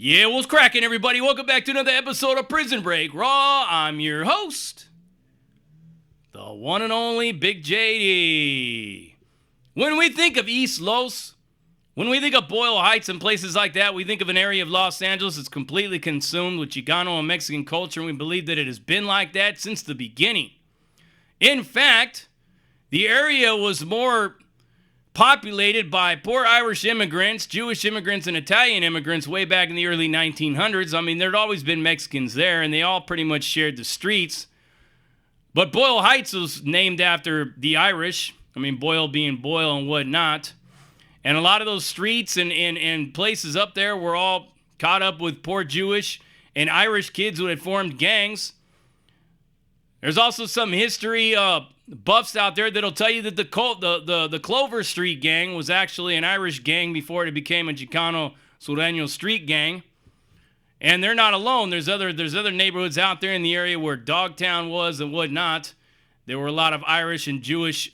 Yeah, what's cracking, everybody? Welcome back to another episode of Prison Break Raw. I'm your host, the one and only Big JD. When we think of East Los, when we think of Boyle Heights and places like that, we think of an area of Los Angeles that's completely consumed with Chicano and Mexican culture, and we believe that it has been like that since the beginning. In fact, the area was more populated by poor Irish immigrants, Jewish immigrants, and Italian immigrants way back in the early 1900s. I mean, there'd always been Mexicans there, and they all pretty much shared the streets. But Boyle Heights was named after the Irish. I mean, Boyle being Boyle and whatnot. And a lot of those streets and places up there were all caught up with poor Jewish and Irish kids who had formed gangs. There's also some history buffs out there that'll tell you that the Clover Street gang was actually an Irish gang before it became a Chicano Sureño street gang. And they're not alone. There's other neighborhoods out there in the area where Dogtown was and whatnot. There were a lot of Irish and Jewish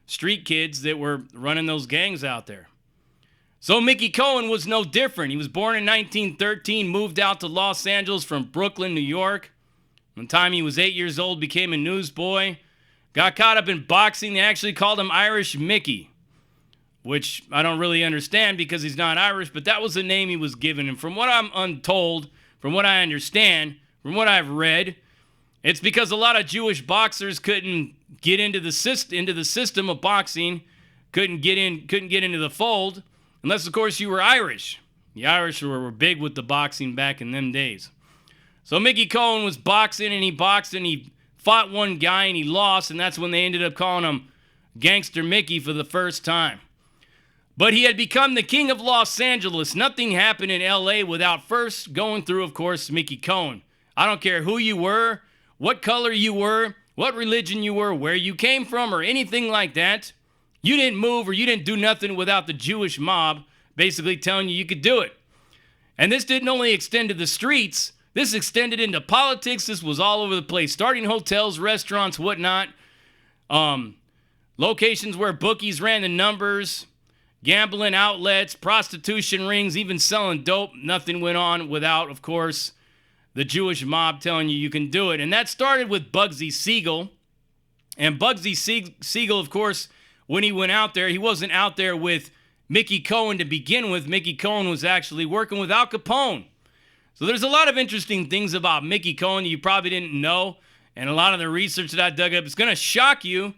street kids that were running those gangs out there. So Mickey Cohen was no different. He was born in 1913, moved out to Los Angeles from Brooklyn, New York. By the time he was 8 years old, became a newsboy. Got caught up in boxing. They actually called him Irish Mickey, which I don't really understand because he's not Irish, but that was the name he was given. And from what I'm untold, from what I understand, from what I've read, it's because a lot of Jewish boxers couldn't get into the system of boxing, couldn't get into the fold, unless, of course, you were Irish. The Irish were big with the boxing back in them days. So Mickey Cohen was boxing, and he boxed, and he fought one guy, and he lost, and that's when they ended up calling him Gangster Mickey for the first time. But he had become the king of Los Angeles. Nothing happened in L.A. without first going through, of course, Mickey Cohen. I don't care who you were, what color you were, what religion you were, where you came from, or anything like that. You didn't move or you didn't do nothing without the Jewish mob basically telling you could do it. And this didn't only extend to the streets. This extended into politics. This was all over the place, starting hotels, restaurants, whatnot. Locations where bookies ran the numbers, gambling outlets, prostitution rings, even selling dope. Nothing went on without, of course, the Jewish mob telling you can do it. And that started with Bugsy Siegel. And Bugsy Siegel, of course, when he went out there, he wasn't out there with Mickey Cohen to begin with. Mickey Cohen was actually working with Al Capone. So there's a lot of interesting things about Mickey Cohen that you probably didn't know, and a lot of the research that I dug up is going to shock you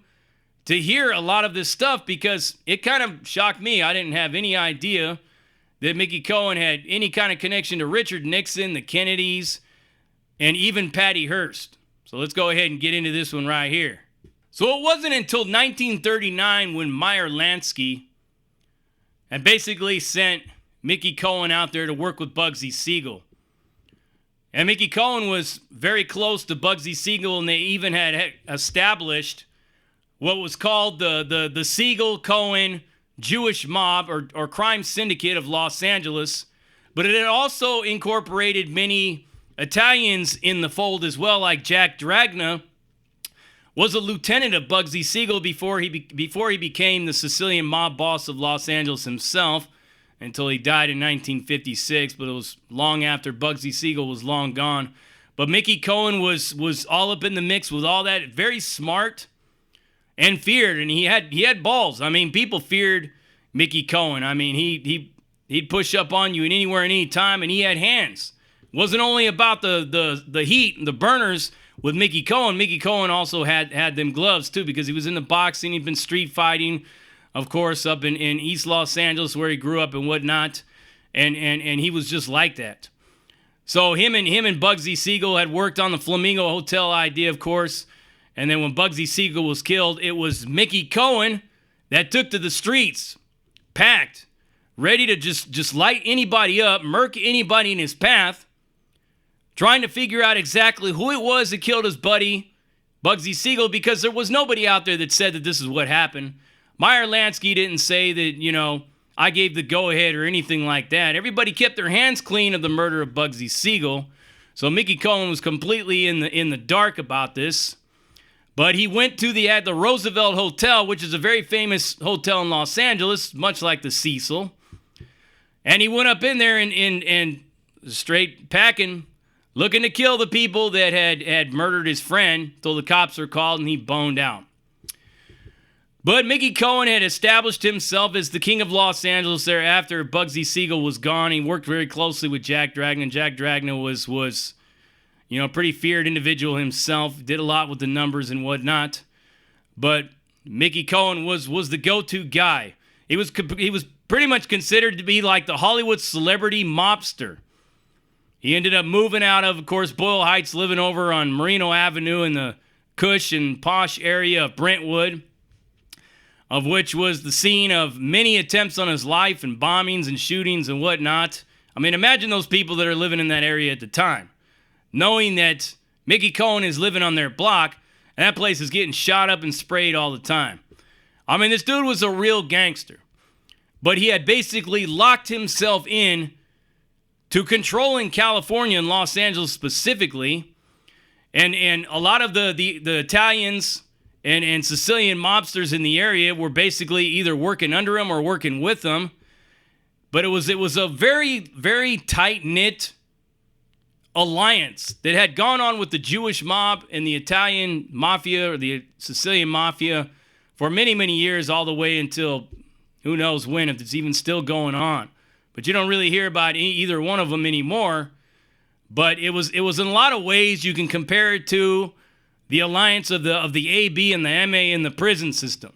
to hear a lot of this stuff because it kind of shocked me. I didn't have any idea that Mickey Cohen had any kind of connection to Richard Nixon, the Kennedys, and even Patty Hearst. So let's go ahead and get into this one right here. So it wasn't until 1939 when Meyer Lansky had basically sent Mickey Cohen out there to work with Bugsy Siegel. And Mickey Cohen was very close to Bugsy Siegel, and they even had established what was called the Siegel-Cohen Jewish Mob or Crime Syndicate of Los Angeles. But it had also incorporated many Italians in the fold as well, like Jack Dragna was a lieutenant of Bugsy Siegel before he became the Sicilian mob boss of Los Angeles himself, until he died in 1956, but it was long after Bugsy Siegel was long gone. But Mickey Cohen was all up in the mix with all that, very smart and feared, and he had balls. I mean, people feared Mickey Cohen. I mean, he'd push up on you anywhere, any time, and he had hands. It wasn't only about the heat and the burners with Mickey Cohen. Mickey Cohen also had them gloves too, because he was in the boxing. He'd been street fighting, of course, up in East Los Angeles where he grew up and whatnot, and he was just like that. So him and Bugsy Siegel had worked on the Flamingo Hotel idea, of course, and then when Bugsy Siegel was killed, it was Mickey Cohen that took to the streets, packed, ready to just light anybody up, murk anybody in his path, trying to figure out exactly who it was that killed his buddy, Bugsy Siegel, because there was nobody out there that said that this is what happened. Meyer Lansky didn't say that, I gave the go-ahead or anything like that. Everybody kept their hands clean of the murder of Bugsy Siegel. So Mickey Cohen was completely in the dark about this. But he went to the Roosevelt Hotel, which is a very famous hotel in Los Angeles, much like the Cecil. And he went up in there and straight packing, looking to kill the people that had murdered his friend till the cops were called and he boned out. But Mickey Cohen had established himself as the king of Los Angeles there after Bugsy Siegel was gone. He worked very closely with Jack Dragna, and Jack Dragna was a pretty feared individual himself, did a lot with the numbers and whatnot. But Mickey Cohen was the go-to guy. He was pretty much considered to be like the Hollywood celebrity mobster. He ended up moving out of course, Boyle Heights, living over on Merino Avenue in the cush and posh area of Brentwood, of which was the scene of many attempts on his life and bombings and shootings and whatnot. I mean, imagine those people that are living in that area at the time, knowing that Mickey Cohen is living on their block, and that place is getting shot up and sprayed all the time. I mean, this dude was a real gangster. But he had basically locked himself in to controlling California and Los Angeles specifically. And a lot of the Italians and Sicilian mobsters in the area were basically either working under him or working with him. But it was a very, very tight-knit alliance that had gone on with the Jewish mob and the Italian mafia or the Sicilian mafia for many, many years, all the way until who knows when, if it's even still going on. But you don't really hear about either one of them anymore. But it was in a lot of ways you can compare it to the alliance of the AB and the MA in the prison system.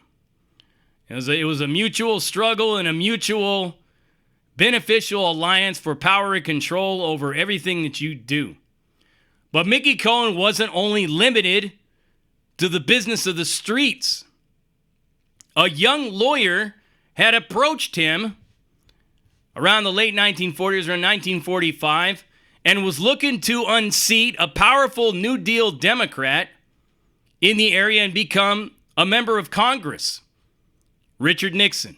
It was a mutual struggle and a mutual beneficial alliance for power and control over everything that you do. But Mickey Cohen wasn't only limited to the business of the streets. A young lawyer had approached him around the late 1940s, around 1945, and was looking to unseat a powerful New Deal Democrat in the area and become a member of Congress, Richard Nixon.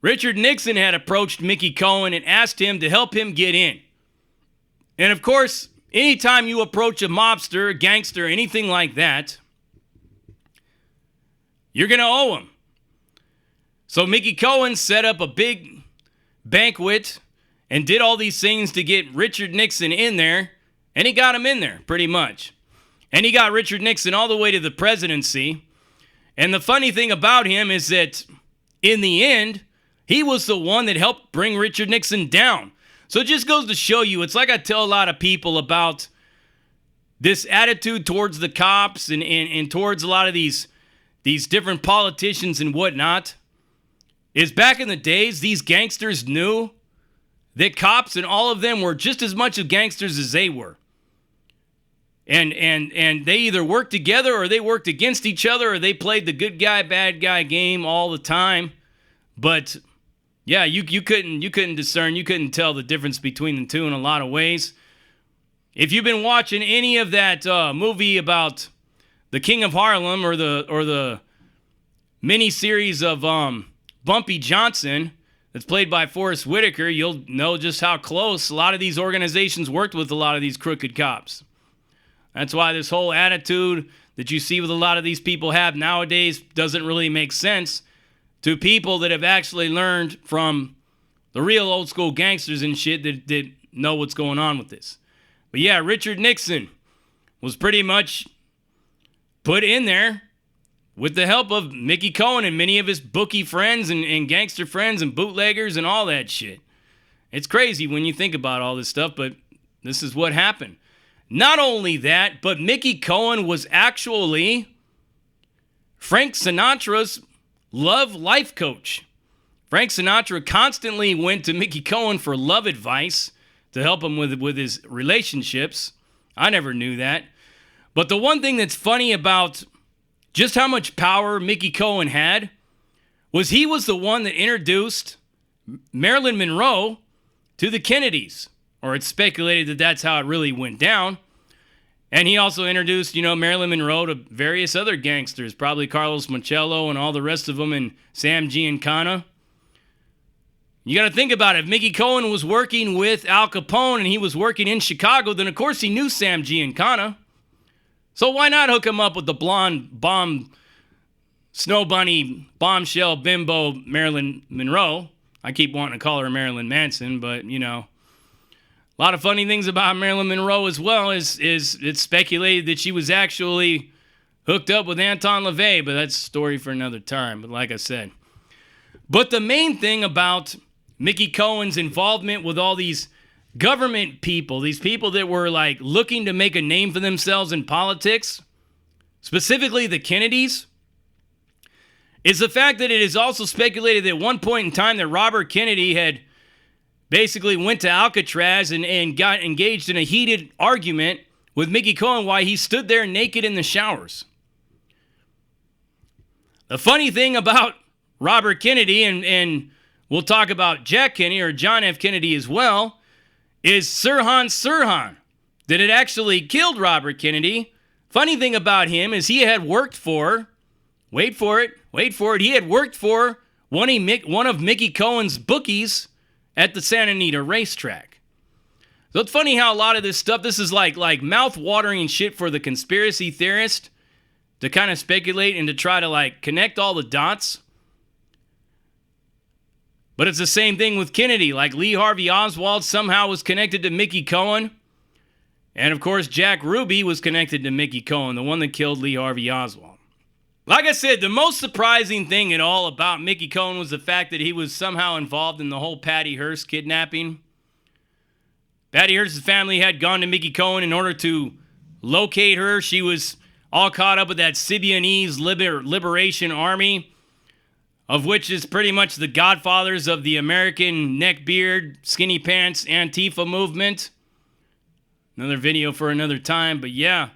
Richard Nixon had approached Mickey Cohen and asked him to help him get in. And of course, anytime you approach a mobster, a gangster, anything like that, you're going to owe him. So Mickey Cohen set up a big banquet and did all these things to get Richard Nixon in there, and he got him in there, pretty much. And he got Richard Nixon all the way to the presidency. And the funny thing about him is that in the end, he was the one that helped bring Richard Nixon down. So it just goes to show you, it's like I tell a lot of people about this attitude towards the cops and towards a lot of these different politicians and whatnot, is back in the days, these gangsters knew that cops and all of them were just as much of gangsters as they were. And they either worked together or they worked against each other or they played the good guy, bad guy game all the time. But yeah, you couldn't discern, you couldn't tell the difference between the two in a lot of ways. If you've been watching any of that movie about the King of Harlem or the miniseries of Bumpy Johnson that's played by Forrest Whitaker, you'll know just how close a lot of these organizations worked with a lot of these crooked cops. That's why this whole attitude that you see with a lot of these people have nowadays doesn't really make sense to people that have actually learned from the real old school gangsters and shit that know what's going on with this. But yeah, Richard Nixon was pretty much put in there with the help of Mickey Cohen and many of his bookie friends and gangster friends and bootleggers and all that shit. It's crazy when you think about all this stuff, but this is what happened. Not only that, but Mickey Cohen was actually Frank Sinatra's love life coach. Frank Sinatra constantly went to Mickey Cohen for love advice to help him with his relationships. I never knew that. But the one thing that's funny about just how much power Mickey Cohen had was he was the one that introduced Marilyn Monroe to the Kennedys. Or it's speculated that that's how it really went down. And he also introduced, Marilyn Monroe to various other gangsters, probably Carlos Moncello and all the rest of them, and Sam Giancana. You got to think about it. If Mickey Cohen was working with Al Capone and he was working in Chicago, then of course he knew Sam Giancana. So why not hook him up with the blonde bomb, snow bunny, bombshell, bimbo Marilyn Monroe? I keep wanting to call her Marilyn Manson, but, A lot of funny things about Marilyn Monroe as well is it's speculated that she was actually hooked up with Anton LaVey, but that's a story for another time. But like I said. But the main thing about Mickey Cohen's involvement with all these government people, these people that were like looking to make a name for themselves in politics, specifically the Kennedys, is the fact that it is also speculated that at one point in time that Robert Kennedy had basically went to Alcatraz and got engaged in a heated argument with Mickey Cohen while he stood there naked in the showers. The funny thing about Robert Kennedy, and we'll talk about Jack Kennedy or John F. Kennedy as well, is Sirhan Sirhan, that had actually killed Robert Kennedy. Funny thing about him is he had worked for, wait for it, he had worked for one of Mickey Cohen's bookies at the Santa Anita racetrack. So it's funny how a lot of this stuff, this is like mouth-watering shit for the conspiracy theorist to kind of speculate and to try to like connect all the dots. But it's the same thing with Kennedy. Like Lee Harvey Oswald somehow was connected to Mickey Cohen. And of course, Jack Ruby was connected to Mickey Cohen, the one that killed Lee Harvey Oswald. Like I said, the most surprising thing at all about Mickey Cohen was the fact that he was somehow involved in the whole Patty Hearst kidnapping. Patty Hearst's family had gone to Mickey Cohen in order to locate her. She was all caught up with that Symbionese Liberation Army, of which is pretty much the godfathers of the American neckbeard, skinny pants, Antifa movement. Another video for another time, but yeah.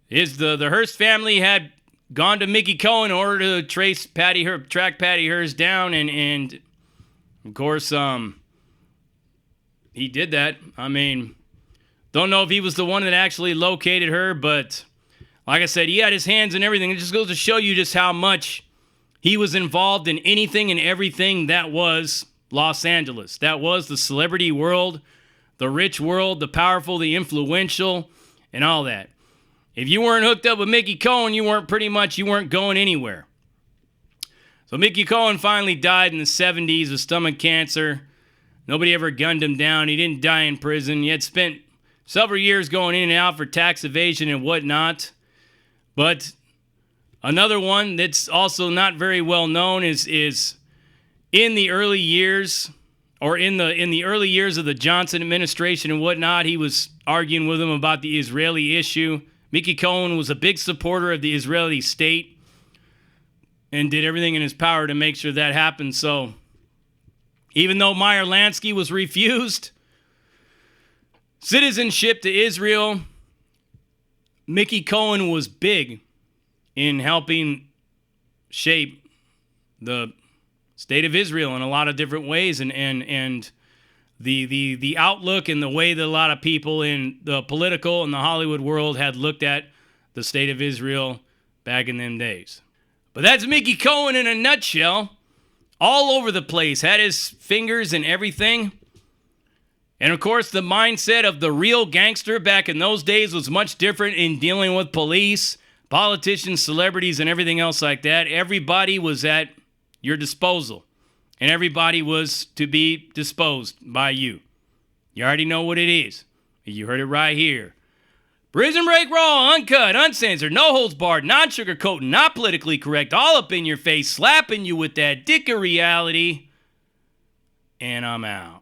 The Hearst family had gone to Mickey Cohen in order to track Patty Hearst down, and of course, he did that. I mean, don't know if he was the one that actually located her, but like I said, he had his hands in everything. It just goes to show you just how much he was involved in anything and everything that was Los Angeles. That was the celebrity world, the rich world, the powerful, the influential, and all that. If you weren't hooked up with Mickey Cohen, you weren't going anywhere. So Mickey Cohen finally died in the 70s of stomach cancer. Nobody ever gunned him down. He didn't die in prison. He had spent several years going in and out for tax evasion and whatnot. But another one that's also not very well known is in the early years, or in the early years of the Johnson administration and whatnot, he was arguing with him about the Israeli issue. Mickey Cohen was a big supporter of the Israeli state and did everything in his power to make sure that happened. So even though Meyer Lansky was refused citizenship to Israel, Mickey Cohen was big in helping shape the state of Israel in a lot of different ways, and the outlook and the way that a lot of people in the political and the Hollywood world had looked at the state of Israel back in them days. But that's Mickey Cohen in a nutshell. All over the place, had his fingers in everything. And of course, the mindset of the real gangster back in those days was much different in dealing with police, politicians, celebrities, and everything else like that. Everybody was at your disposal. And everybody was to be disposed by you. You already know what it is. You heard it right here. Prison Break Raw, uncut, uncensored, no holds barred, non-sugarcoating, not politically correct, all up in your face, slapping you with that dick of reality. And I'm out.